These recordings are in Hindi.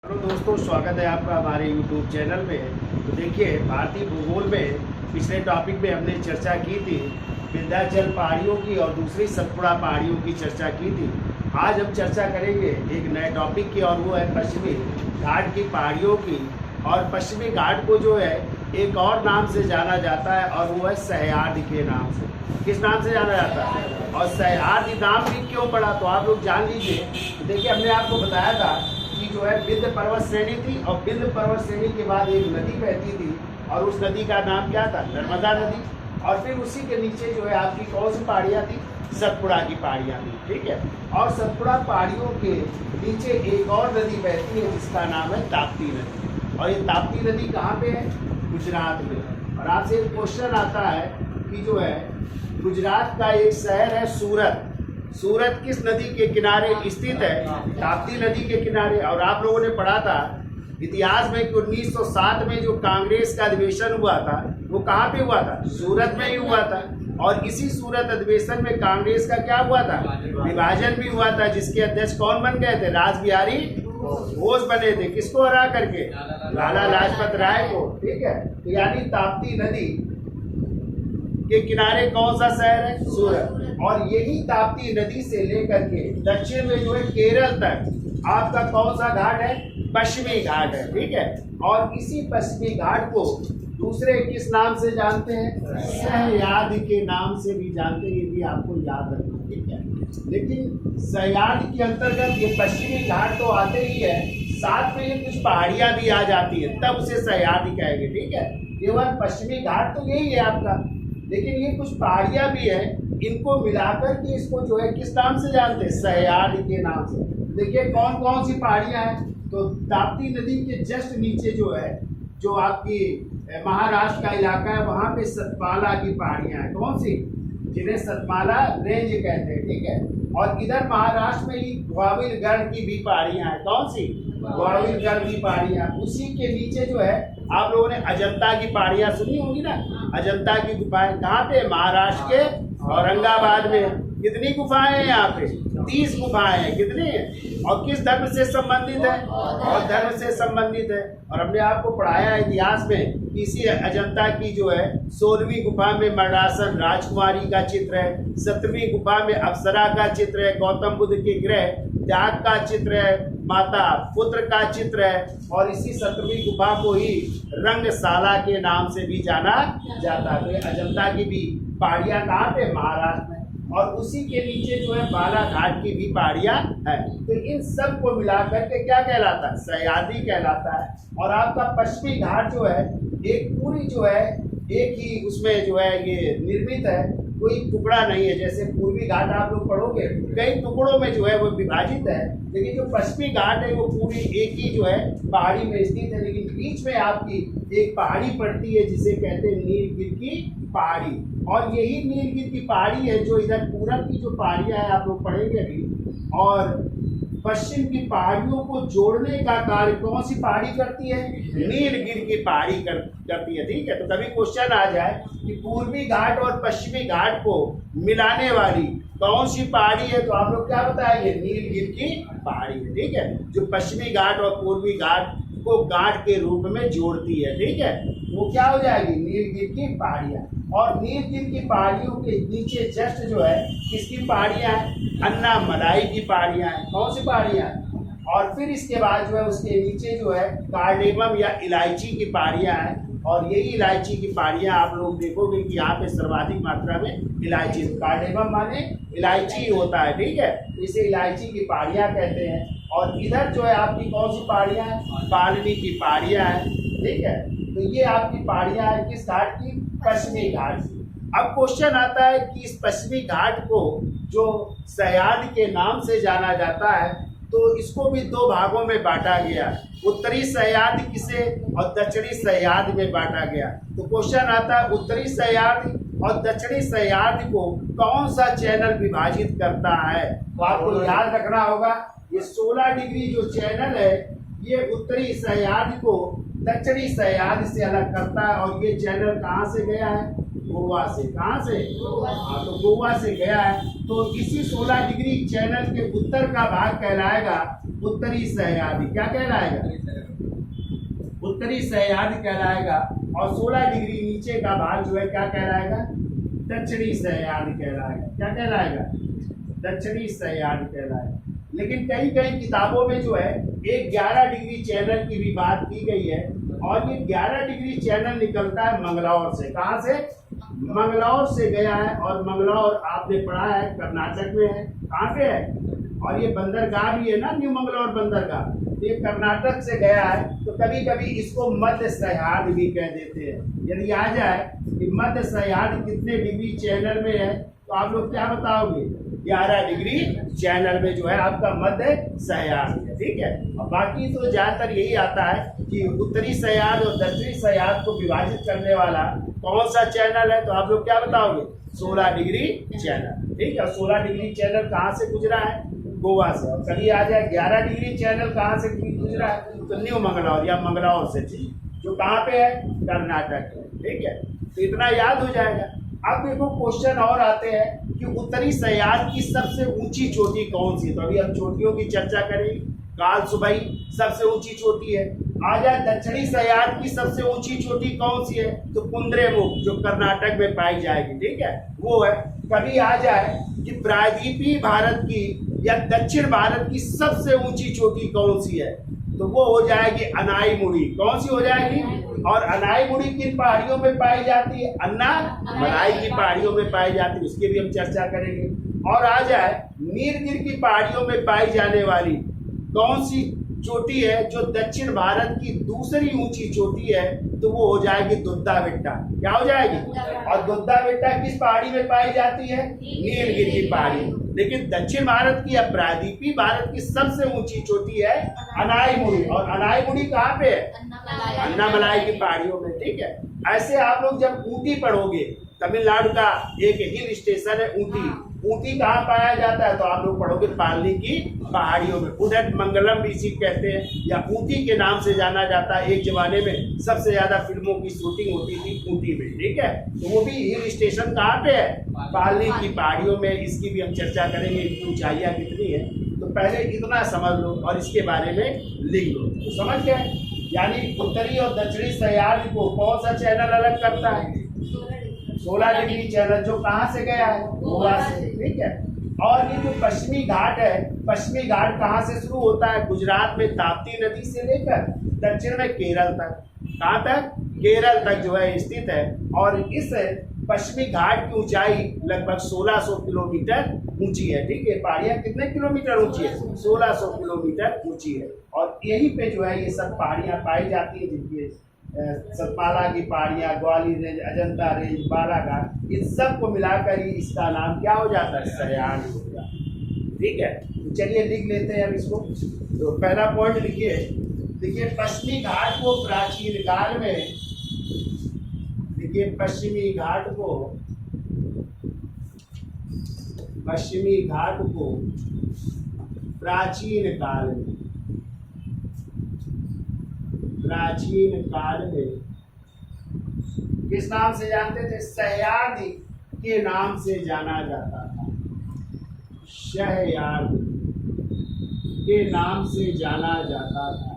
हेलो दोस्तों, स्वागत है आपका हमारे YouTube चैनल में। तो देखिए, भारतीय भूगोल में पिछले टॉपिक में हमने चर्चा की थी विंध्याचल पहाड़ियों की और दूसरी सतपुड़ा पहाड़ियों की चर्चा की थी। आज हम चर्चा करेंगे एक नए टॉपिक की, और वो है पश्चिमी घाट की पहाड़ियों की। और पश्चिमी घाट को जो है एक और नाम से जाना जाता है, और वो है सह्याद्री के नाम से। किस नाम से जाना जाता है और सह्याद्री नाम भी क्यों पड़ा, तो आप लोग जान लीजिए। देखिए, हमने आपको बताया था कि जो है विंध्य पर्वत श्रेणी थी, और विंध्य पर्वत श्रेणी के बाद एक नदी बहती थी, और उस नदी का नाम क्या था? नर्मदा नदी। और फिर उसी के नीचे जो है आपकी कौन सी पहाड़ियाँ थी? सतपुड़ा की पहाड़ियाँ थी, ठीक है। और सतपुड़ा पहाड़ियों के नीचे एक और नदी बहती है जिसका नाम है ताप्ती नदी। और ये ताप्ती नदी कहाँ पे है? गुजरात में। और आपसे एक क्वेश्चन आता है कि जो है गुजरात का एक शहर है सूरत। सूरत किस नदी के किनारे स्थित है? ताप्ती नदी के किनारे। और आप लोगों ने पढ़ा था इतिहास में कि 1907 में जो कांग्रेस का अधिवेशन हुआ था वो कहाँ पे हुआ था? सूरत में ही हुआ था। और इसी सूरत अधिवेशन में कांग्रेस का क्या हुआ था? विभाजन भी हुआ था, जिसके अध्यक्ष कौन बन गए थे? रासबिहारी घोष बने थे। किसको हरा करके? लाला लाजपत राय को, ठीक है। तो यानी ताप्ती नदी के किनारे कौन सा शहर है? सूरत। और यही ताप्ती नदी से लेकर के दक्षिण में जो है केरल तक आपका कौन सा घाट है? पश्चिमी घाट है, ठीक है। और इसी पश्चिमी घाट को दूसरे किस नाम से जानते हैं? सह्याद्री के नाम से भी जानते हैं। ये भी आपको याद रखना, ठीक है। लेकिन सह्याद्री के अंतर्गत ये पश्चिमी घाट तो आते ही है, साथ में ये कुछ पहाड़ियां भी आ जाती है, तब उसे सह्याद्री कहेंगे, ठीक है। केवल पश्चिमी घाट तो यही है आपका, लेकिन ये कुछ पहाड़ियां भी है, इनको मिलाकर के इसको जो है किस नाम से जानते हैं? सह्याद्री के नाम से। देखिए कौन कौन सी पहाड़ियां हैं। तो ताप्ती नदी के जस्ट नीचे जो है, जो आपकी महाराष्ट्र का इलाका है, वहां पे सतपाला की पहाड़ियां हैं। कौन सी? जिन्हें सतपाला रेंज कहते हैं, ठीक है। और इधर महाराष्ट्र में ही ग्वालियरगढ़ की भी पहाड़ियां हैं। कौन सी? ग्वालियरगढ़ की पहाड़ियां। उसी के नीचे जो है आप लोगों ने अजंता की पहाड़ियां सुनी होंगी ना। अजंता की गुफाएं कहाँ पे? महाराष्ट्र के औरंगाबाद में। कितनी गुफाएं हैं यहाँ पे? 30 गुफाएं हैं। कितनी है? और किस धर्म से संबंधित है? और धर्म से संबंधित है। और हमने आपको पढ़ाया इतिहास में, इसी अजंता की जो है 16वीं गुफा में मरणासन राजकुमारी का चित्र है, 17वीं गुफा में अप्सरा का चित्र है, गौतम बुद्ध के ग्रह त्याग का चित्र है, माता पुत्र का चित्र है। और इसी 17वीं गुफा को ही रंगशाला के नाम से भी जाना जाता है। तो अजंता की भी पहाड़ियां कहाँ पे? महाराष्ट्र में। और उसी के नीचे जो है बालाघाट की भी पहाड़ियां हैं। तो इन सब को मिलाकर के क्या कहलाता है? सह्याद्री कहलाता है। और आपका पश्चिमी घाट जो है एक पूरी जो है एक ही उसमें जो है ये निर्मित है, कोई टुकड़ा नहीं है। जैसे पूर्वी घाट आप लोग पढ़ोगे कई टुकड़ों में जो है वो विभाजित है, लेकिन जो पश्चिमी घाट है वो पूरी एक ही जो है पहाड़ी में स्थित है। लेकिन बीच में आपकी एक पहाड़ी पड़ती है जिसे कहते हैं नीलगिरी की पहाड़ी। और यही नीलगिरी की पहाड़ी है जो इधर पूरब की जो पहाड़ियां हैं आप लोग पढ़ेंगे अभी, और पश्चिम की पहाड़ियों को जोड़ने का कार्य कौन सी पहाड़ी करती है? नीलगिरी की पहाड़ी करती है, ठीक है। तो कभी क्वेश्चन आ जाए कि पूर्वी घाट और पश्चिमी घाट को मिलाने वाली कौन सी पहाड़ी है, तो आप लोग क्या बताएंगे? नीलगिरी की पहाड़ी है, ठीक है। जो पश्चिमी घाट और पूर्वी घाट को गांठ के रूप में जोड़ती है, ठीक है। वो क्या हो जाएगी? नीलगिरी की पहाड़ियां। और नीलगिरी की पहाड़ियों के नीचे जस्ट जो है किसकी पहाड़ियां हैं? अन्नामलाई की पहाड़ियां हैं। कौन सी पहाड़ियां हैं? और फिर इसके बाद जो है उसके नीचे जो है कार्डेमम या इलायची की पहाड़ियां हैं। और यही इलायची की पहाड़ियां आप लोग देखोगे कि यहाँ पे सर्वाधिक मात्रा में इलायची, कार्डेमम माने इलायची होता है, ठीक है। इसे इलायची की पहाड़ियां कहते हैं। और इधर जो है आपकी कौन सी पहाड़ियां हैं? पालनी की पहाड़ियां हैं, ठीक है। तो ये आपकी पहाड़ियां हैं किस घाट की? पश्चिमी घाट की। अब क्वेश्चन आता है कि इस पश्चिमी घाट को जो सह्याद्री के नाम से जाना जाता है, तो इसको भी दो भागों में बांटा गया। उत्तरी सह्याद्री किसे और दक्षिणी सह्याद्री में बांटा गया। तो क्वेश्चन आता है उत्तरी सह्याद्री और दक्षिणी सह्याद्री को कौन सा चैनल विभाजित करता है? तो आपको याद रखना होगा ये 16 डिग्री जो चैनल है ये उत्तरी सह्याद्री को दक्षिणी सह्याद्री से अलग करता है। और ये चैनल कहाँ से गया है? गोवा से। कहाँ से? हाँ, तो गोवा से गया है। तो इसी 16 डिग्री चैनल के उत्तर का भाग कहलाएगा उत्तरी सह्याद्री क्या कहलाएगा? उत्तरी सह्याद्री कहलाएगा। और 16 डिग्री नीचे का भाग जो है क्या कहलाएगा? दक्षिणी सह्याद्री कहलाएगा। क्या कहलाएगा? दक्षिणी सह्याद्री कहलाएगा। लेकिन कई कई किताबों में जो है एक 11 डिग्री चैनल की भी बात की गई है, और ये 11 डिग्री चैनल निकलता है मंगलौर से। कहाँ से? मंगलौर से गया है। और मंगलौर आपने पढ़ा है कर्नाटक में है। कहाँ पे है? और ये बंदरगाह भी है ना, न्यू मंगलौर बंदरगाह, ये कर्नाटक से गया है। तो कभी कभी इसको मध्य सह्याद्री भी कह देते हैं। यदि आ जाए कि मध्य सह्याद्री कितने डिग्री चैनल में है, तो आप लोग क्या बताओगे? 11 डिग्री चैनल में जो है आपका मध्य सह्याद्री है। ठीक है। और बाकी तो ज्यादातर यही आता है कि उत्तरी सह्याद्री और दक्षिणी सह्याद्री को विभाजित करने वाला कौन सा चैनल है, तो आप लोग क्या बताओगे? 16 डिग्री चैनल। ठीक है। 16 डिग्री चैनल कहाँ से गुजरा है? गोवा से। और कभी आ जाए 11 डिग्री चैनल कहाँ से गुजरा है, तो न्यू मंगलौर या मंगलौर से, जो कहाँ पे है? कर्नाटक है। ठीक है। तो इतना याद हो जाएगा। अब देखो क्वेश्चन और आते हैं कि उत्तरी सह्याद्री की सबसे ऊंची चोटी कौन सी है। तो अभी हम चोटियों की चर्चा करेंगे। कालसुबई सबसे ऊंची चोटी है। आ जाए दक्षिणी सह्याद्री की सबसे ऊंची चोटी कौन सी है, तो कुंद्रेमुख, जो कर्नाटक में पाई जाएगी। ठीक है, वो है। कभी आ जाए कि प्रायद्वीपीय भारत की या दक्षिण भारत की सबसे ऊंची चोटी कौन सी है, तो वो हो जाएगी अनाईमुड़ी। कौन सी हो जाएगी? और अनाईमुड़ी किन पहाड़ियों में पाई जाती है? अन्नामलाई की पहाड़ियों में पाई जाती है, उसकी भी हम चर्चा करेंगे। और आ जाए नीलगिरी की पहाड़ियों में पाई जाने वाली कौन सी चोटी है जो दक्षिण भारत की दूसरी ऊंची चोटी है, तो वो हो जाएगी दुद्धा बेट्टा। क्या हो जाएगी? और दुद्धा बेट्टा किस पहाड़ी में पाई जाती है? नीलगिरी की पहाड़ी। लेकिन दक्षिण भारत की या प्रायद्वीपीय भारत की सबसे ऊंची चोटी है अनाईमुड़ी। और अनाईमुड़ी कहाँ पे है? अन्नामलाई की पहाड़ियों में। ठीक है। ऐसे आप लोग जब ऊटी पढ़ोगे, तमिलनाडु का एक हिल स्टेशन है ऊटी। ऊटी कहाँ पाया जाता है, तो आप लोग पढ़ोगे पालनी की पहाड़ियों में। उडट मंगलम भी इसी कहते हैं, या ऊटी के नाम से जाना जाता है। एक जमाने में सबसे ज्यादा फिल्मों की शूटिंग होती थी ऊटी में। ठीक है। तो वो भी हिल स्टेशन कहाँ पे है? पालनी की पहाड़ियों में। इसकी भी हम चर्चा करेंगे, इनकी ऊंचाइयाँ कितनी है। तो पहले इतना समझ लो और इसके बारे में लिख लो। तो समझ गए? यानी उत्तरी और दक्षिणी सह्याद्री को कौन सा चैनल अलग करता है? 16 डिग्री चैनल, जो कहाँ से गया है? गोवा से। ठीक है। और ये जो पश्चिमी घाट है, पश्चिमी घाट कहाँ से शुरू होता है? गुजरात में ताप्ती नदी से लेकर दक्षिण में केरल तक। कहाँ तक? केरल तक जो है स्थित है। और इस पश्चिमी घाट की ऊंचाई लगभग 1600 किलोमीटर ऊंची है। ठीक है। पहाड़ियाँ कितने किलोमीटर ऊंची है? 1600 किलोमीटर ऊंची है। और यहीं पे जो है ये सब पहाड़ियाँ पाई जाती है, जिनकी सतपाला की पहाड़ियाँ, ग्वालियर रेंज, अजंता रेंज, बालाघाट, इन सब को मिलाकर ही इसका नाम क्या हो जाता है? सह्याद्री हो जाता है। ठीक है। तो चलिए लिख लेते हैं अब इसको। तो पहला पॉइंट लिखिए। देखिए पश्चिमी घाट को प्राचीन काल में, देखिए पश्चिमी घाट को प्राचीन काल में किस नाम से जानते थे? सह्याद्री के नाम से जाना जाता था। सह्याद्री के नाम से जाना जाता था।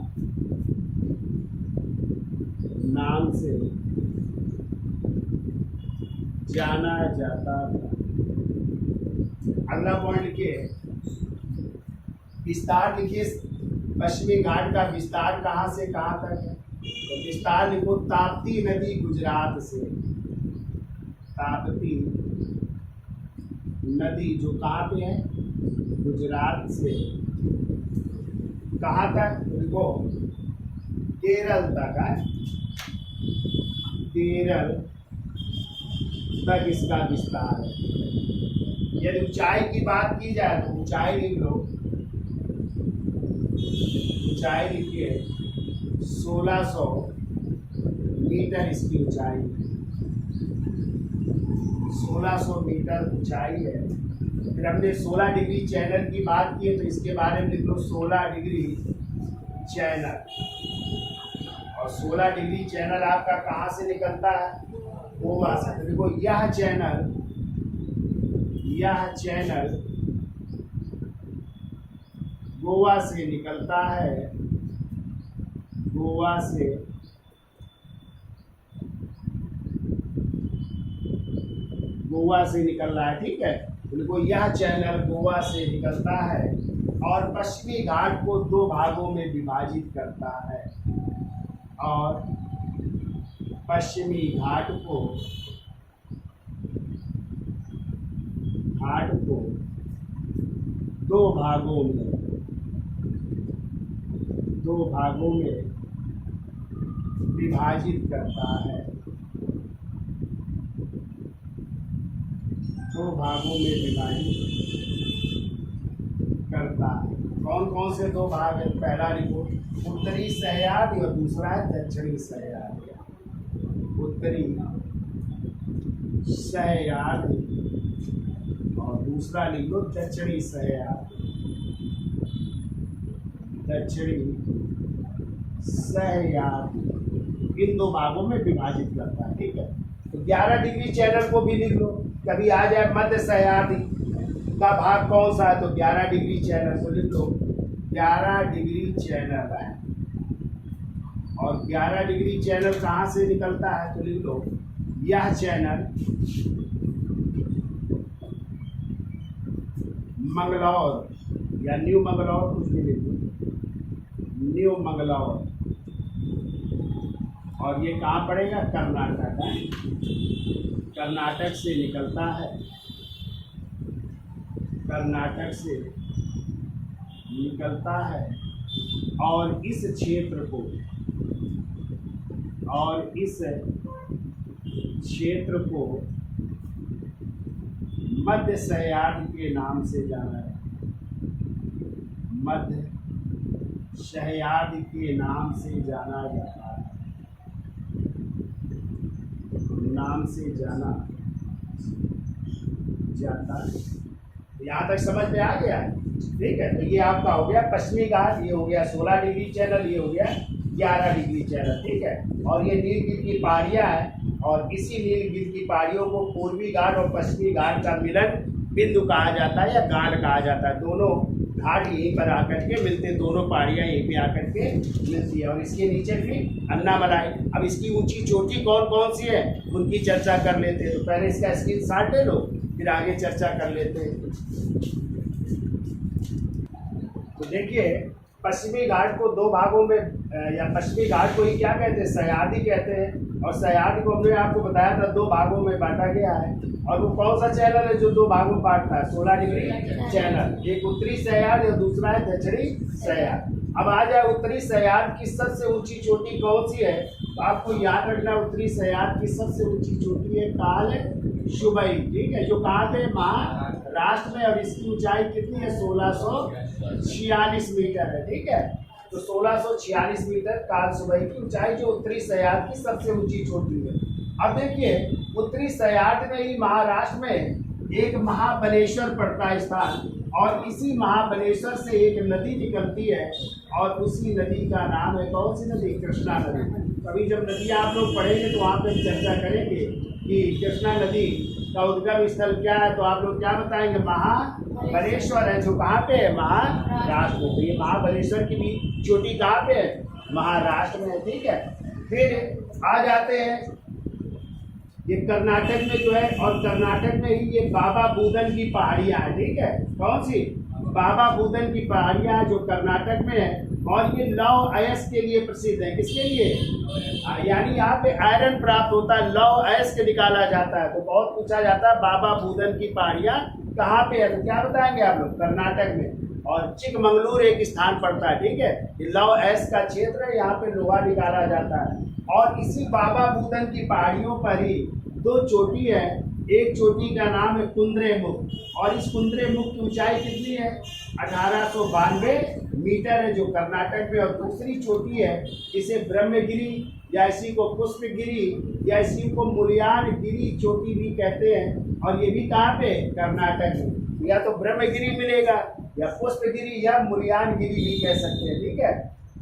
नाम से जाना जाता था। अगला पॉइंट लिखिए, विस्तार लिखिए। पश्चिमी घाट का विस्तार कहाँ से कहाँ तक है? तो विस्तार लिखो, ताप्ती नदी गुजरात से, ताप्ती नदी जो कहाँ पे है? गुजरात से कहाँ तक? देखो केरल तक है। केरल तक इसका विस्तार है। यदि ऊंचाई की बात की जाए तो ऊंचाई लिख लो। ऊंचाई लिखिए 1600 मीटर इसकी ऊंचाई, 1600 मीटर ऊंचाई है। फिर हमने 16 डिग्री चैनल की बात की है, तो इसके बारे में लिख लो 16 डिग्री चैनल। और 16 डिग्री चैनल आपका कहाँ से निकलता है? गोवा से। तो देखो यह चैनल गोवा से निकलता है, गोवा से निकल रहा है, ठीक है। देखो यह चैनल गोवा से निकलता है और पश्चिमी घाट को दो भागों में विभाजित करता है, और पश्चिमी घाट को दो भागों में विभाजित करता है, दो भागों में विभाजित करता है। कौन कौन से दो भाग है? पहला रिपोर्ट उत्तरी सह्याद्री और दूसरा है दक्षिणी सह्याद्री। उत्तरी सह्याद्री और दूसरा लिख लो दक्षिणी सह्याद्री। दक्षिणी सह्याद्री इन दो भागों में विभाजित करता है, ठीक है। तो 11 डिग्री चैनल को भी लिख लो, कभी आ जाए मध्य सह्याद्री का भाग कौन सा है, तो 11 डिग्री चैनल को लिख लो। 11 डिग्री चैनल है, और 11 डिग्री चैनल कहाँ से निकलता है, तो लिख लो यह चैनल मंगलौर या न्यू मंगलौर, कुछ भी लिख लो, न्यू मंगलौर, और ये कहाँ पड़ेगा? कर्नाटक है। कर्नाटक से निकलता है, कर्नाटक से निकलता है, और इस क्षेत्र को मध्य सह्याद्री के नाम से जाना है। मध्य सह्याद्री के नाम से जाना जाता है, नाम से जाना जाता है। यहाँ तक समझ में आ गया, ठीक है। तो ये आपका हो गया पश्चिमी घाट, ये हो गया 16 डिग्री चैनल, ये हो गया 11 डिग्री चैनल, ठीक है। और ये नीलगिरी की पहाड़ियाँ हैं, और इसी नीलगिरी की पहाड़ियों को पूर्वी घाट और पश्चिमी घाट का मिलन बिंदु कहा जाता है या गाढ़ कहा जाता है। दोनों घाट यहीं पर आकर के मिलते हैं, दोनों पहाड़ियाँ यहीं पे आकर के मिलती है। और इसके नीचे भी अन्नामलाई। अब इसकी ऊंची चोटी कौन कौन सी है उनकी चर्चा कर लेते हैं। तो पहले इसका स्क्रीनशॉट ले लो, फिर आगे चर्चा कर लेते हैं। तो देखिए पश्चिमी घाट को दो भागों में, या पश्चिमी घाट को ही क्या कहते हैं? सह्याद्री कहते हैं। और सह्याद्री को हमने आपको बताया था दो भागों में बांटा गया है। और वो कौन सा चैनल है जो दो भागों में बांटता है? 16 डिग्री चैनल। एक उत्तरी सह्याद्री और दूसरा है दक्षिणी सह्याद्री। अब आ जाए उत्तरी सह्याद्री की सबसे ऊंची चोटी कौन सी है? तो आपको याद रखना उत्तरी सह्याद्री की सबसे ऊंची चोटी है काल सुबई, ठीक है, जो कहाँ पे? महाराष्ट्र में। और इसकी ऊंचाई कितनी है? 1646 मीटर है, ठीक है। तो 1646 मीटर काल सुबई की ऊंचाई जो उत्तरी सह्याद्री की सबसे ऊंची चोटी है। अब देखिए उत्तरी सह्याद्री में ही महाराष्ट्र में एक महाबलेश्वर पड़ता है स्थान, और इसी महाबलेश्वर से एक नदी निकलती है, और उसी नदी का नाम है कौन सी नदी? कृष्णा नदी। कभी जब नदी आप लोग पढ़ेंगे तो वहाँ पे चर्चा करेंगे कि कृष्णा नदी का उद्गम स्थल क्या है, तो आप लोग क्या बताएंगे? महाबलेश्वर है, जो कहाँ पे है? महाराष्ट्र में। तो ये महाबलेश्वर की भी चोटी कहाँ पे है? महाराष्ट्र में है, ठीक है। फिर आ जाते हैं ये कर्नाटक में जो है, और कर्नाटक में ही ये बाबा बुदन की पहाड़ियाँ हैं, ठीक है। कौन सी? बाबा बुदन की पहाड़ियाँ जो कर्नाटक में है, और ये लौह अयस्क के लिए प्रसिद्ध है। किसके लिए? यानी यहाँ पे आयरन प्राप्त होता है, लौह अयस्क निकाला जाता है। तो बहुत पूछा जाता है बाबा बुदन की पहाड़ियाँ कहाँ पे है, तो क्या बताएंगे आप लोग? कर्नाटक में। और चिकमंगलूर एक स्थान पड़ता है, ठीक है। ये लौह अयस्क का क्षेत्र है, यहाँ पे लोहा निकाला जाता है। और इसी बाबा बुदन की पहाड़ियों पर ही दो चोटी है। एक चोटी का नाम है कुंद्रेमुख, और इस कुंद्रेमुख की ऊंचाई कितनी है? 1892 मीटर है, जो कर्नाटक में। और दूसरी चोटी है, इसे ब्रह्मगिरी या इसी को पुष्पगिरी या इसी को मुलियानगिरी चोटी भी कहते हैं। और ये भी कहाँ पे? कर्नाटक में। या तो ब्रह्मगिरी मिलेगा, या पुष्पगिरी, या मुलियानगिरी भी कह सकते हैं, ठीक है।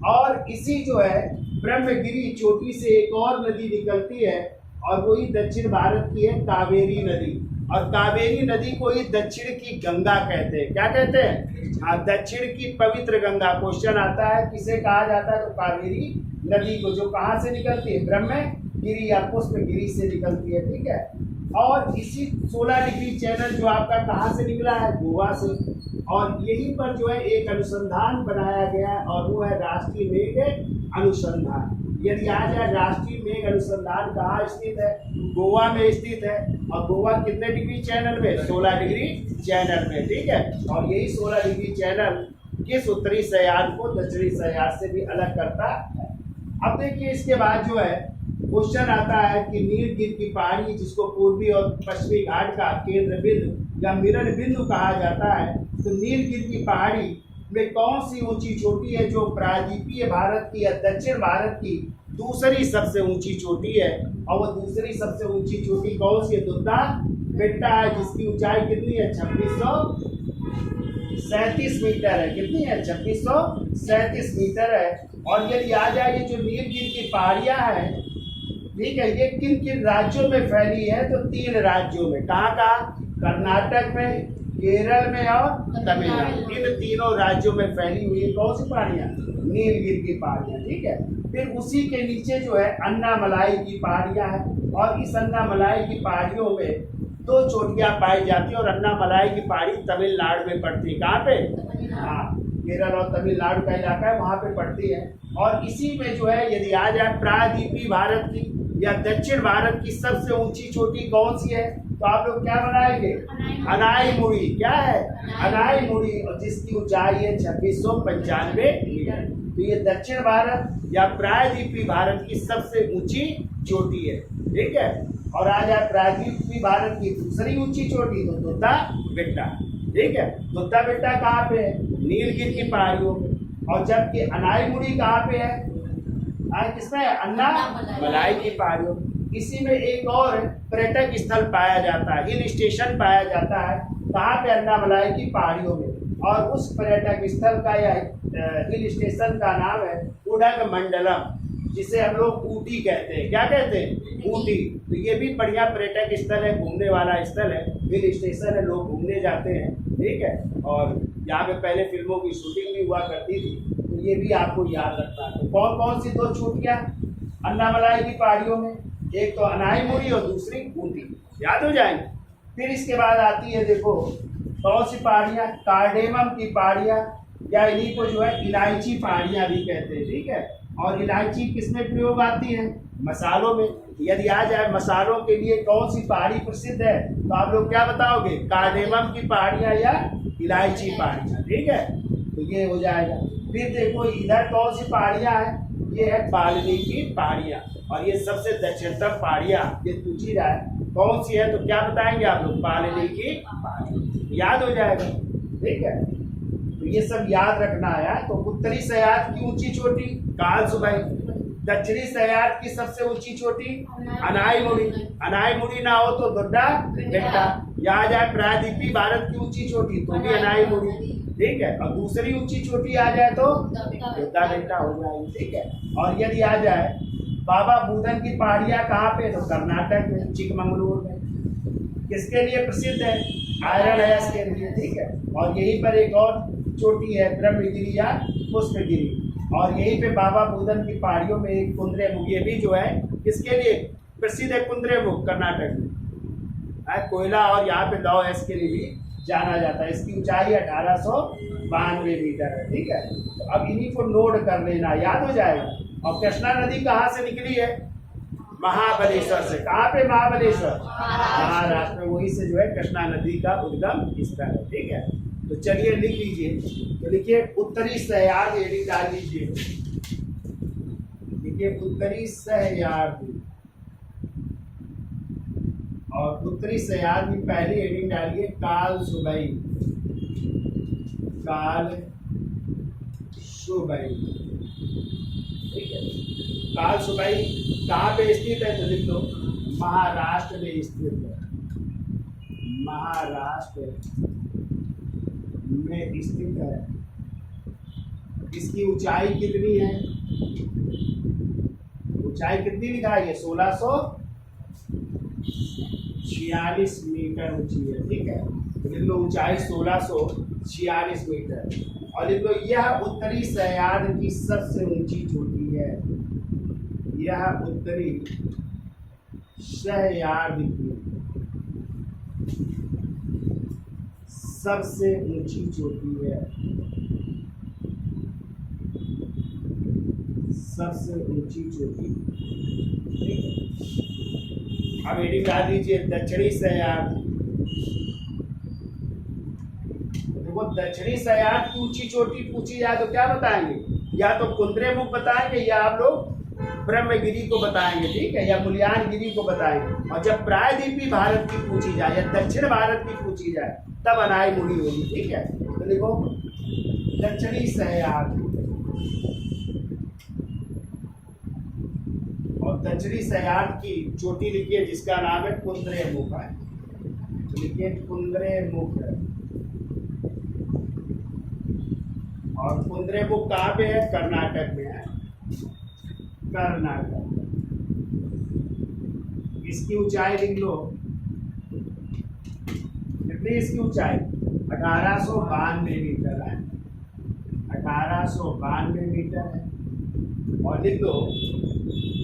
और इसी जो है ब्रह्मगिरी चोटी से एक और नदी निकलती है, और वही दक्षिण भारत की है कावेरी नदी। और कावेरी नदी को ही दक्षिण की गंगा कहते हैं। क्या कहते हैं? हाँ, दक्षिण की पवित्र गंगा। क्वेश्चन आता है किसे कहा जाता है, तो कावेरी नदी को, जो कहाँ से निकलती है, ब्रह्मगिरी या पुष्पगिरी से निकलती है। ठीक है। और इसी 16 डिग्री चैनल जो आपका कहाँ से निकला है, गोवा से। और यहीं पर जो है एक अनुसंधान बनाया गया है और वो है राष्ट्रीय मेघ अनुसंधान। यदि आ जाए राष्ट्रीय मेघ अनुसंधान कहाँ स्थित है, गोवा में स्थित है। और गोवा कितने डिग्री चैनल में, 16 डिग्री चैनल में। ठीक है। और यही 16 डिग्री चैनल किस उत्तरी सह्याद्री को दक्षिणी सह्याद्री से भी अलग करता है। अब देखिए इसके बाद जो है क्वेश्चन आता है कि नीलगिरी की पहाड़ी, जिसको पूर्वी और पश्चिमी घाट का केंद्र बिंदु या मिलन बिंदु कहा जाता है, तो नीलगिरी की पहाड़ी में कौन सी ऊंची चोटी है जो प्रायद्वीपीय भारत की या दक्षिण भारत की दूसरी सबसे ऊंची चोटी है। और वो दूसरी सबसे ऊंची चोटी कौन सी है, दुद्धा बेट्टा है, जिसकी ऊंचाई कितनी है, 2637 मीटर है। कितनी है, 2637 मीटर है। और यदि आ जाए ये जो नीलगिरी की पहाड़ियां हैं, ठीक है, ये किन किन राज्यों में फैली है, तो 3 राज्यों में। कहाँ कहाँ, कर्नाटक में, केरल में और तमिलनाडु। इन तीनों राज्यों में फैली हुई है कौन सी पहाड़ियाँ, नीलगिरी की पहाड़ियाँ। ठीक है। फिर उसी के नीचे जो है अन्नामलाई की पहाड़ियाँ हैं। और इस अन्नामलाई की पहाड़ियों में 2 चोटियाँ पाई जाती है। और अन्नामलाई की पहाड़ी तमिलनाडु में पड़ती है। कहाँ पे, हाँ, केरल और तमिलनाडु का इलाका है, वहाँ पे पड़ती है। और इसी में जो है यदि आ जाए प्रायद्वीपीय भारत की या दक्षिण भारत की सबसे ऊंची चोटी कौन सी है, तो आप लोग क्या बनाएंगे, अनाईमुड़ी। क्या है, अनाईमुड़ी, और जिसकी ऊंचाई है 2695 मीटर। तो ये दक्षिण भारत या प्रायद्वीपीय भारत की सबसे ऊंची चोटी है। ठीक है। और आ जाए प्रायद्वीपीय भारत की दूसरी ऊंची चोटी, तो दुद्धा बेट्टा। ठीक है। दुद्धा बेट्टा कहाँ पे है, नीलगिरी की पहाड़ियों में। और जबकि अनाईमुड़ी कहाँ पे है, किसमें, अन्नामलाई की पहाड़ियों। इसी में एक और पर्यटक स्थल पाया जाता है, हिल स्टेशन पाया जाता है। कहाँ पे, अन्नामलाई की पहाड़ियों में। और उस पर्यटक स्थल का या हिल स्टेशन का नाम है उडगमंडलम, जिसे हम लोग ऊटी कहते हैं। क्या कहते हैं, ऊटी। तो ये भी बढ़िया पर्यटक स्थल है, घूमने वाला स्थल है, हिल स्टेशन है, लोग घूमने जाते हैं। ठीक है। और यहाँ पे पहले फिल्मों की शूटिंग भी हुआ करती थी, तो ये भी आपको याद रखना है। तो कौन कौन सी 2 चोटियाँ अन्नामलाई की पहाड़ियों में, एक तो अनाईमुड़ी और दूसरी ऊटी, याद हो जाएंगे। फिर इसके बाद आती है, देखो कौन सी पहाड़ियाँ, कार्डेमम की पहाड़ियाँ, या इन्हीं को जो है इलायची पहाड़ियाँ भी कहते हैं। ठीक है। और इलायची किसमें प्रयोग आती है, मसालों में। यदि आ जाए मसालों के लिए कौन सी पहाड़ी प्रसिद्ध है, तो आप लोग क्या बताओगे, कार्डेमम की पहाड़ियाँ या इलायची पहाड़ियाँ। ठीक है। तो ये हो जाएगा। फिर देखो इधर कौन सी पहाड़ियाँ हैं, ये है वाल्मीकि पहाड़ियाँ। और ये सबसे दक्षिणतम पहाड़ियाँ, ये पूछ ही रहा है कौन सी है, तो क्या बताएंगे आप लोग, वाल्मीकि पहाड़ी। याद हो जाएगा। ठीक है। तो ये सब याद रखना है। तो उत्तरी सह्याद्री की ऊंची चोटी कालसुबाई, दक्षिणी सह्याद्री की सबसे ऊंची चोटी अनाईमुड़ी। अनाईमुड़ी ना हो तो दुद्धा बेट्टा। या आ जाए प्रायद्वीपीय भारत की ऊंची चोटी, तो भी अनाईमुड़ी। ठीक है। और दूसरी ऊंची चोटी आ जाए तो दुद्धा बेट्टा हो जाएगी। ठीक है। और यदि आ जाए बाबा बुदन की पहाड़ियाँ कहाँ पे, तो कर्नाटक में, चिकमंगलूर में। किसके लिए प्रसिद्ध है, आयरन एस के लिए। ठीक है। और यहीं पर एक और चोटी है ब्रह्मगिरी या पुष्पगिरी। और यहीं पे बाबा बुदन की पहाड़ियों में एक कुंद्रेमुख, ये भी जो है किसके लिए प्रसिद्ध है, कुंद्रेमुख, कर्नाटक में। कोयला और यहाँ पे लौह एस के लिए भी जाना जाता है। इसकी ऊंचाई 1892 मीटर है। ठीक है। तो अब इन्हीं को नोट कर लेना, याद हो जाएगा। और कृष्णा नदी कहाँ से निकली है, महाबलेश्वर से। कहाँ पे, महाबलेश्वर, महाराष्ट्र में। वहीं से जो है कृष्णा नदी का उद्गम स्थल है। ठीक है। तो चलिए लिख लीजिए। तो लिखिए उत्तरी सह्याद्री, हेडिंग डाल लीजिए। लिखिए उत्तरी सह्याद्री। और उत्तरी सह्याद्री पहली हेडिंग डालिए कालसुबाई। कालसुबाई। ठीक है। कालसुबाई कहाँ पे स्थित है, तो लिख दो महाराष्ट्र में स्थित है। महाराष्ट्र में स्थित है। इसकी ऊंचाई कितनी है, ऊंचाई कितनी लिखा है, 1600 46 मीटर ऊंची है, ठीक है। तो लिख लो ऊंचाई 1646 मीटर। और लिख लो यह उत्तरी सह्याद्री की सबसे ऊंची चोटी है। यह उत्तरी सह्याद्री की सबसे ऊंची चोटी है। सबसे ऊंची चोटी, ठीक है। अब हेडिंग डाल दीजिए दक्षिणी सह्याद्री। देखो दक्षिणी सह्याद्री की ऊंची चोटी पूछी जाए तो क्या बताएंगे, या तो कुद्रेमुख बताएंगे या आप लोग ब्रह्मगिरी को बताएंगे, ठीक है, या मुल्यानगिरी को बताएंगे। और जब प्रायद्वीपीय भारत की पूछी जाए या दक्षिण भारत की पूछी जाए तब अनाई मुड़ी होगी, ठीक है। तो देखो दक्षिणी सह्याद्री, और दक्षिणी सह्याद्री की चोटी लिखिए जिसका नाम है कुद्रेमुख है। लिखिए कुद्रेमुख है। और कुद्रेमुख कहाँ पे है, कर्नाटक में है, कर्नाटक। इसकी ऊंचाई लिख लो, कितनी इसकी ऊंचाई 1892 मीटर है, 1892 मीटर है। और लिख लो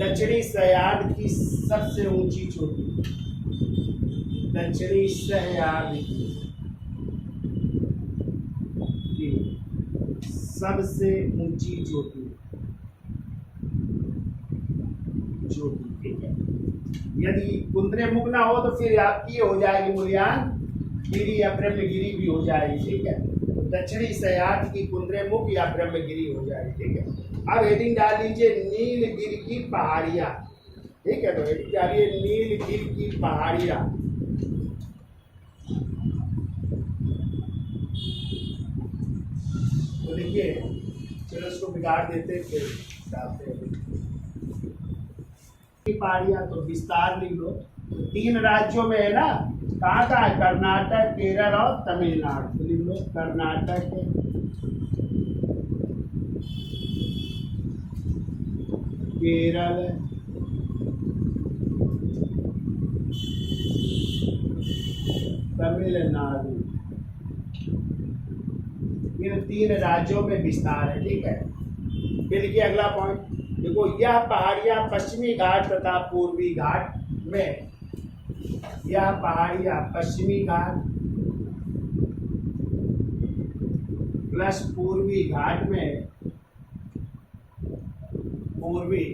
दक्षिणी सह्याद्री की सबसे ऊंची चोटी, दक्षिणी सह्याद्री की सबसे ऊंची चोटी, ठीक है। यदि कुद्रेमुख ना हो तो फिर आपकी हो जाएगी मुल्यानगिरी या ब्रह्मगिरी भी हो जाएगी, ठीक है। तो दक्षिणी सह्याद्री की कुद्रेमुख या ब्रह्मगिरी हो जाएगी, ठीक है। अब हेडिंग डाल लीजिए नीलगिरी की पहाड़ियाँ, ठीक है। तो हेडिंग डालिए नीलगिरी की पहाड़ियाँ। तो देखिए चलो इसको बिगाड़ देते फिर डालते हैं पहाड़ियाँ। तो विस्तार लिख लो। तो 3 राज्यों में है ना, कहाँ कहाँ है, कर्नाटक, केरल और तमिलनाडु। तो लिख लो कर्नाटक, केरल, तमिलनाडु, इन 3 राज्यों में विस्तार है, ठीक है। फिर देखिए अगला पॉइंट, देखो यह पहाड़ियाँ पश्चिमी घाट तथा पूर्वी घाट में, यह पहाड़ियाँ पश्चिमी घाट प्लस पूर्वी घाट में, पूर्वी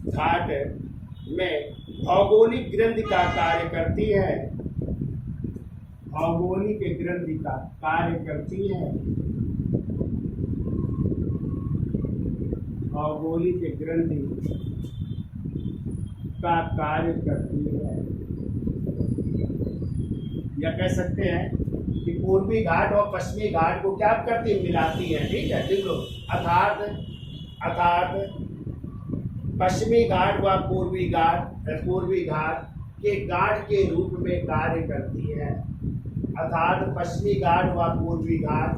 घाट में भौगोलिक ग्रंथि का कार्य करती है, भौगोलिक ग्रंथि का कार्य करती है, भौगोलिक ग्रंथि का कार्य करती है। या कह सकते हैं कि पूर्वी घाट और पश्चिमी घाट को क्या करती है, मिलाती है, ठीक है। लिख लो अर्थात पश्चिमी घाट व पूर्वी घाट के गाढ़ के रूप में कार्य करती है, अर्थात पश्चिमी घाट व पूर्वी घाट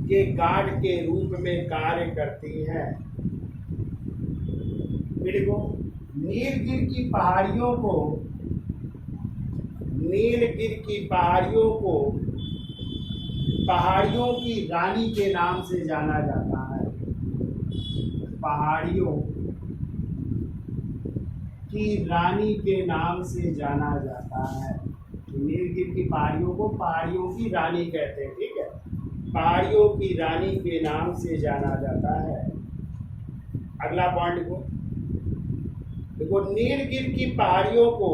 के गाढ़ के रूप में कार्य करती है। देखो नीलगिरी की पहाड़ियों को, नीलगिरी की पहाड़ियों को पहाड़ियों की रानी के नाम से जाना जाता है, पहाड़ियों की रानी के नाम से जाना जाता है। नीलगिरी की पहाड़ियों को पहाड़ियों की रानी कहते हैं, ठीक है, पहाड़ियों की रानी के नाम से जाना जाता है। अगला पॉइंट को देखो, नीलगिरी की पहाड़ियों को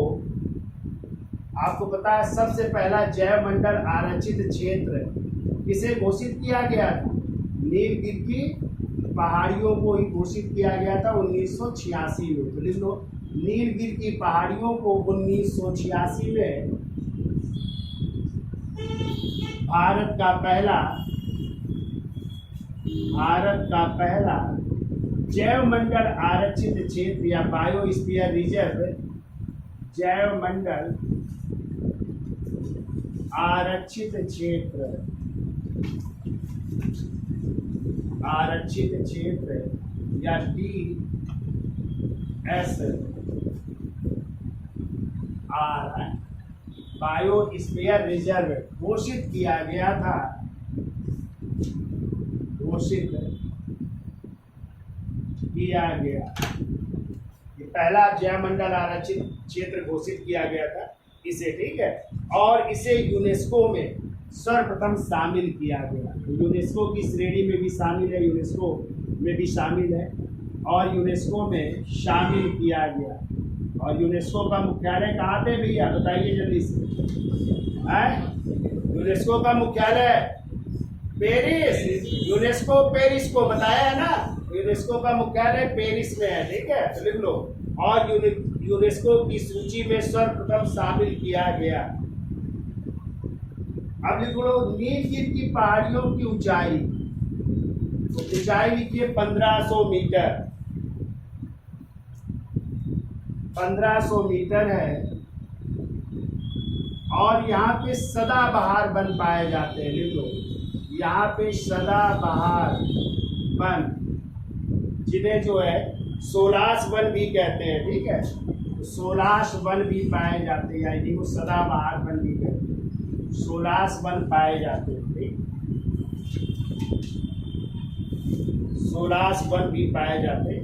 आपको पता है सबसे पहला जैव मंडल आरक्षित क्षेत्र किसे घोषित किया गया था, नीलगिरी की पहाड़ियों को ही घोषित किया गया था 1986 में। तो लिख लो नीलगिरी की पहाड़ियों को 1986 में भारत का पहला जैव मंडल आरक्षित क्षेत्र या बायोस्फीयर रिजर्व, जैव मंडल आरक्षित क्षेत्र या DSR बायोस्फीयर रिजर्व घोषित किया गया था, घोषित किया गया। ये पहला जैवमंडल आरक्षित क्षेत्र घोषित किया गया था इसे, ठीक है। और इसे यूनेस्को में सर्वप्रथम शामिल किया गया। यूनेस्को की श्रेणी में भी शामिल है, यूनेस्को में भी शामिल है और यूनेस्को में शामिल किया गया। और यूनेस्को का मुख्यालय कहाँ पे भैया, बताइए जल्दी से। यूनेस्को का मुख्यालय पेरिस। यूनेस्को पेरिस को बताया है ना, यूनेस्को का मुख्यालय पेरिस में है, ठीक है, तो लिख लो। और यूनेस्को की सूची में सर्वप्रथम शामिल किया गया। अब लिख लो नीलगिरी की पहाड़ियों की ऊंचाई, तो ऊंचाई लिखिए 1500 मीटर, 1500 मीटर है। और यहाँ पे सदाबहार वन पाए जाते हैं, लिख लो यहाँ पे सदाबहार वन, जिन्हें जो है सोलास वन भी कहते हैं, ठीक है, तो सोलास वन भी पाए जाते हैं, यानी वो सदाबहार वन भी कहते हैं, सोलास वन पाए जाते हैं, ठीक, सोलास वन भी पाए जाते हैं।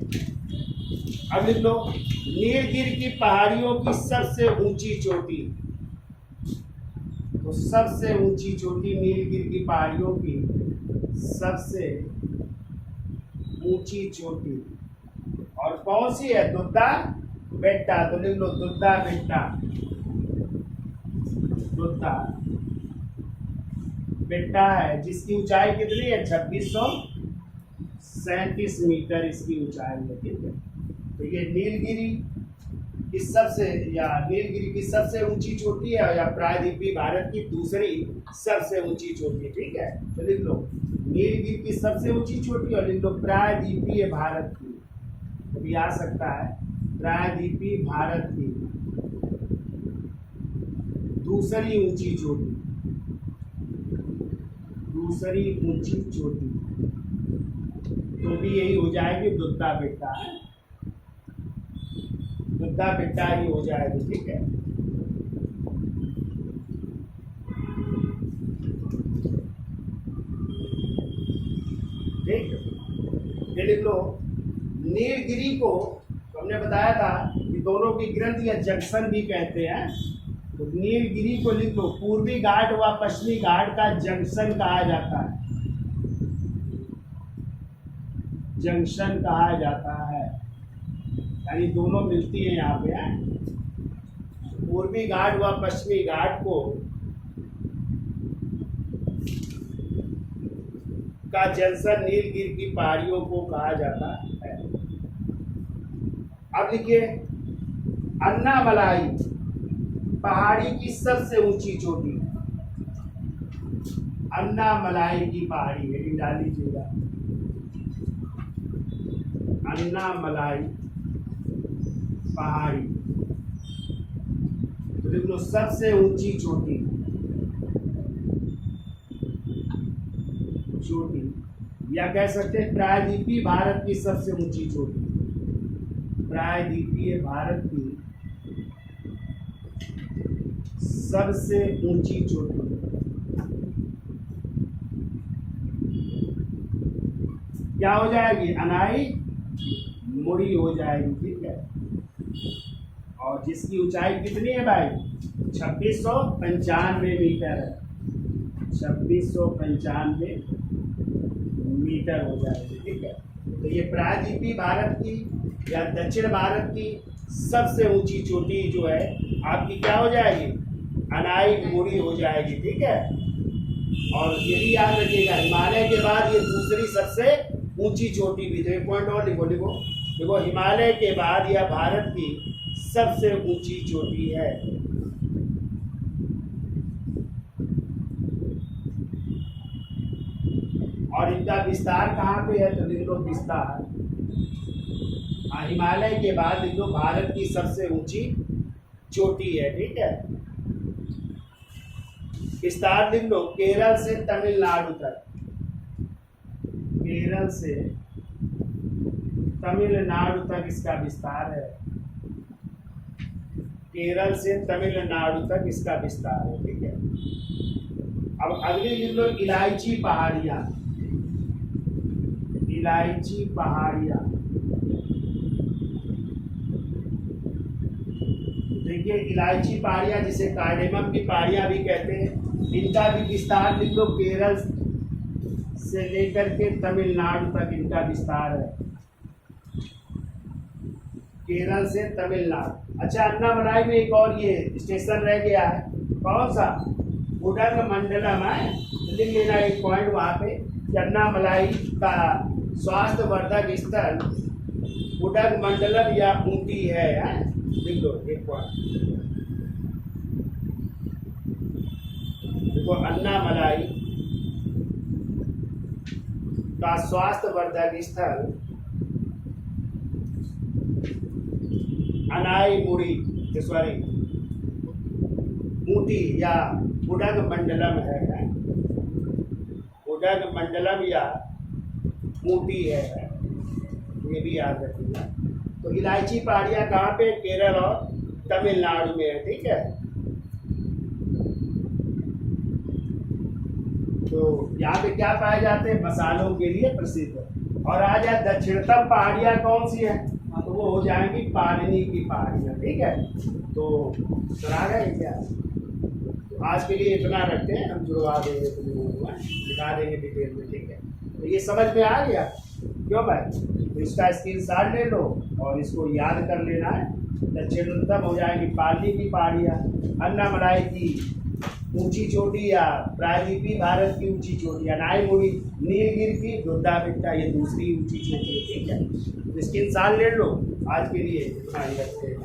अब लिख लो नीलगिरी की पहाड़ियों की सबसे ऊंची चोटी, तो सबसे ऊंची चोटी नीलगिरी की पहाड़ियों की सबसे ऊंची चोटी और कौन सी है, दुद्धा बेट्टा, तो लिख लो दुद्धा बेट्टा, दुद्धा बेट्टा है, जिसकी ऊंचाई कितनी है, 2637 मीटर इसकी ऊंचाई है, ठीक है। तो ये नीलगिरी की सबसे ऊंची चोटी है या प्रायद्वीपीय भारत की दूसरी सबसे ऊंची चोटी, ठीक है। तो लिख लो नीलगिरी की सबसे ऊंची चोटी और लिख लो प्रायद्वीपीय भारत की, तो भी आ सकता है प्रायद्वीपीय भारत की दूसरी ऊंची चोटी, दूसरी ऊंची चोटी, तो भी यही हो जाएगी दुद्धा बेट्टा, दुद्धा बेट्टा ही हो जाएगी, ठीक है। ठीक, ये लिख लो नीलगिरी को हमने बताया था कि दोनों की ग्रंथि या जंक्शन भी कहते हैं, तो नीलगिरी को लिख लो पूर्वी घाट व पश्चिमी घाट का जंक्शन कहा जाता है, जंक्शन कहा जाता है, यानी दोनों मिलती है यहाँ पे है। पूर्वी घाट व पश्चिमी घाट को का जंक्शन नीलगिरी की पहाड़ियों को कहा जाता है। अब लिखिए अन्नामलाई पहाड़ी की सबसे ऊंची चोटी, अन्नामलाई की पहाड़ी है, डाल लीजिएगा अन्नामलाई पहाड़ी, तो लिख लो सबसे ऊंची चोटी, चोटी या कह सकते हैं प्रायद्वीपीय भारत की सबसे ऊंची चोटी, प्रायद्वीपीय भारत की सबसे ऊंची चोटी। क्या हो जाएगी, अनाई मुड़ी हो जाएगी, ठीक है। और जिसकी ऊंचाई कितनी है भाई, 2695 मीटर है, 2695 मीटर हो जाएगी, ठीक है। तो ये प्रायद्वीपीय भारत की या दक्षिण भारत की सबसे ऊंची चोटी जो है आपकी क्या हो जाएगी, अनाई मुड़ी हो जाएगी, ठीक है। और ये भी याद रखिएगा हिमालय के बाद ये दूसरी सबसे ऊंची चोटी भी, तो एक पॉइंट और लिखो, देखो हिमालय के बाद यह भारत की सबसे ऊंची चोटी है। और इनका विस्तार कहाँ पे है, तो लिख लो विस्तार, हिमालय के बाद लिख लो भारत की सबसे ऊंची चोटी है, ठीक है। विस्तार लिख लो केरल से तमिलनाडु तक, केरल से तमिलनाडु तक इसका विस्तार है, केरल से तमिलनाडु तक इसका विस्तार है, ठीक है। अब अगली लिख लो इलायची पहाड़ियाँ। इलायची पहाड़ियाँ, देखिए इलायची पहाड़ियाँ जिसे कार्डेमम की पहाड़ियाँ भी कहते हैं, इनका भी विस्तार लिख लो, केरल से लेकर के तमिलनाडु तक इनका विस्तार है, केरल से तमिलनाडु। अच्छा, अन्नामलाई में एक और ये स्टेशन रह गया है, कौन सा? उडगमंडलम है, लिख लेना एक पॉइंट वहाँ पे कि अन्नामलाई का स्वास्थ्य वर्धक स्थल उडगमंडलम या ऊटी है, लिख लो एक पॉइंट। देखो अन्नामलाई का स्वास्थ्य वर्धक स्थल अनाईमुड़ी सॉरी ऊटी या उडगमंडलम है, उडगमंडलम या ऊटी है, ये भी याद रखिएगा। तो इलायची पहाड़ियाँ कहाँ पे? केरल और तमिलनाडु में है, ठीक है। तो यहाँ पे क्या पाए जाते हैं? मसालों के लिए प्रसिद्ध। और आ जाए दक्षिणतम पहाड़ियाँ कौन सी है? तो वो हो जाएंगी पाणिनी की पहाड़ियाँ, ठीक है। तो सुना गए क्या? तो आज के लिए इतना रखते हैं, हम जुड़वा देंगे, तुम लोगों को दिखा देंगे डिटेल में, ठीक है। तो ये समझ में आ गया क्यों भाई? तो इसका स्क्रीनशॉट ले लो और इसको याद कर लेना है। दक्षिणतम हो जाएंगी पाणिनी की पहाड़ियाँ, अन्नामलाई की ऊंची चोटी या प्रायद्वीपीय भारत की ऊंची चोटी, अनाईमुड़ी नीलगिरी की डोडा बेट्टा ये दूसरी ऊंची चोटी है, ठीक है। तो स्क्रीनशॉट ले लो, आज के लिए इतना ही रखते हैं।